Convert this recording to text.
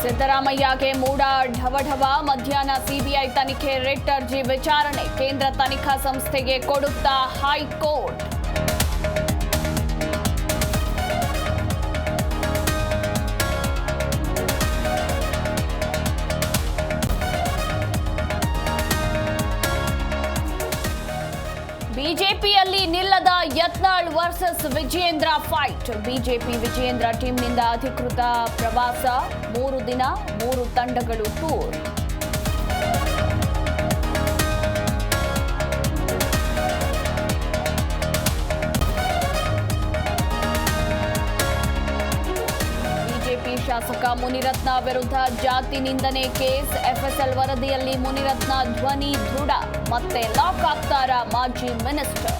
ಸಿದ್ದರಾಮಯ್ಯಗೆ ಮೂಡ ಢವಢವ ಮಧ್ಯಾಹ್ನ ಸಿಬಿಐ ತನಿಖೆ ರಿಟ್ ಅರ್ಜಿ ವಿಚಾರಣೆ ಕೇಂದ್ರ ತನಿಖಾ ಸಂಸ್ಥೆಗೆ ಕೊಡುತ್ತಾ ಹೈಕೋರ್ಟ್. ಬಿಜೆಪಿಯಲ್ಲಿ ನಿಲ್ಲದ Yatnal versus Vijayendra fight. BJP Vijayendra ಟೀಮ್ನಿಂದ ಅಧಿಕೃತ ಪ್ರವಾಸ, 3 ದಿನ 3 ತಂಡಗಳು ಟೂರ್. ಬಿಜೆಪಿ ಶಾಸಕ ಮುನಿರತ್ನ ವಿರುದ್ಧ ಜಾತಿ ನಿಂದನೆ ಕೇಸ್. ಎಫ್ಎಸ್ಎಲ್ ವರದಿಯಲ್ಲಿ ಮುನಿರತ್ನ ಧ್ವನಿ ದೃಢ. ಮತ್ತೆ ಲಾಕ್ ಆಗ್ತಾರಾ ಮಾಜಿ ಮಿನಿಸ್ಟರ್?